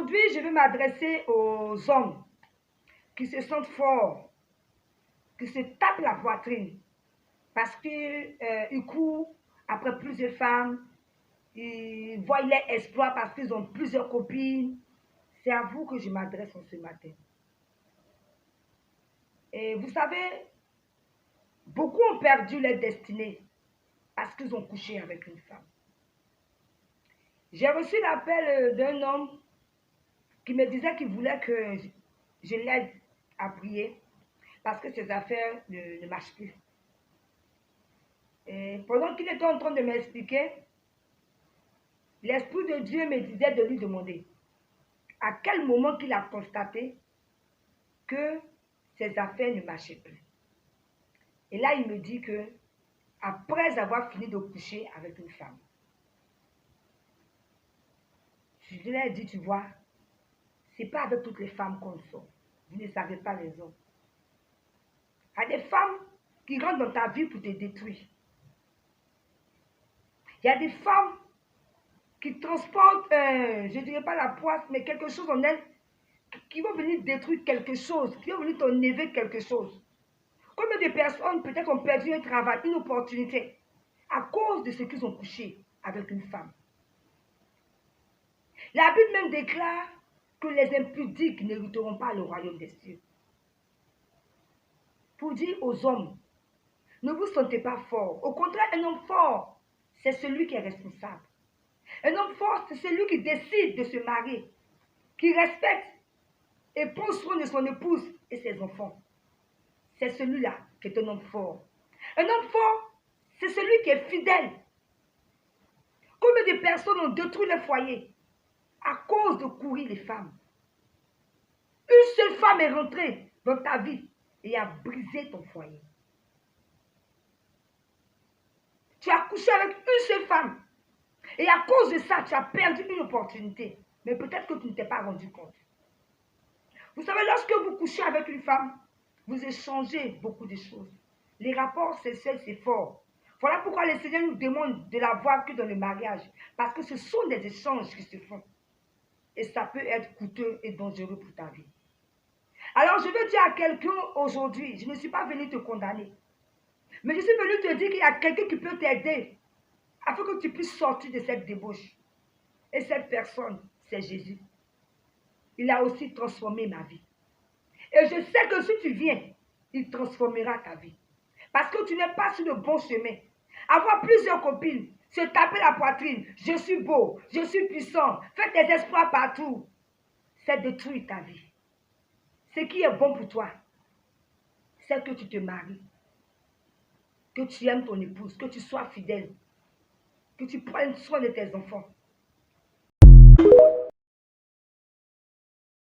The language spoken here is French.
Aujourd'hui, je vais m'adresser aux hommes qui se sentent forts, qui se tapent la poitrine parce qu'ils courent après plusieurs femmes, ils voient les exploits parce qu'ils ont plusieurs copines. C'est à vous que je m'adresse en ce matin. Et vous savez, beaucoup ont perdu leur destinée parce qu'ils ont couché avec une femme. J'ai reçu l'appel d'un homme qui me disait qu'il voulait que je l'aide à prier parce que ses affaires ne marchent plus. Et pendant qu'il était en train de m'expliquer, l'Esprit de Dieu me disait de lui demander à quel moment qu'il a constaté que ses affaires ne marchaient plus. Et là, il me dit que après avoir fini de coucher avec une femme, je lui ai dit, tu vois, c'est pas avec toutes les femmes qu'on sort. Vous ne savez pas les hommes. Il y a des femmes qui rentrent dans ta vie pour te détruire. Il y a des femmes qui transportent, je ne dirais pas la poisse, mais quelque chose en elles, qui vont venir détruire quelque chose, qui vont venir t'enlever quelque chose. Combien de personnes peut-être ont perdu un travail, une opportunité, à cause de ce qu'ils ont couché avec une femme. La Bible même déclare que les impudiques n'hériteront pas le royaume des cieux. Pour dire aux hommes, ne vous sentez pas fort. Au contraire, un homme fort, c'est celui qui est responsable. Un homme fort, c'est celui qui décide de se marier, qui respecte et prend soin de son épouse et ses enfants. C'est celui-là qui est un homme fort. Un homme fort, c'est celui qui est fidèle. Combien de personnes ont détruit le foyer à cause de courir les femmes? Une seule femme est rentrée dans ta vie et a brisé ton foyer. Tu as couché avec une seule femme et à cause de ça, tu as perdu une opportunité. Mais peut-être que tu ne t'es pas rendu compte. Vous savez, lorsque vous couchez avec une femme, vous échangez beaucoup de choses. Les rapports sexuels, c'est fort. Voilà pourquoi le Seigneur nous demande de l'avoir que dans le mariage. Parce que ce sont des échanges qui se font. Et ça peut être coûteux et dangereux pour ta vie. Alors je veux dire à quelqu'un aujourd'hui, je ne suis pas venu te condamner. Mais je suis venu te dire qu'il y a quelqu'un qui peut t'aider afin que tu puisses sortir de cette débauche. Et cette personne, c'est Jésus. Il a aussi transformé ma vie. Et je sais que si tu viens, il transformera ta vie. Parce que tu n'es pas sur le bon chemin. Avoir plusieurs copines, se taper la poitrine, je suis beau, je suis puissant, faire des exploits partout, c'est détruire ta vie. Ce qui est bon pour toi, c'est que tu te maries, que tu aimes ton épouse, que tu sois fidèle, que tu prennes soin de tes enfants.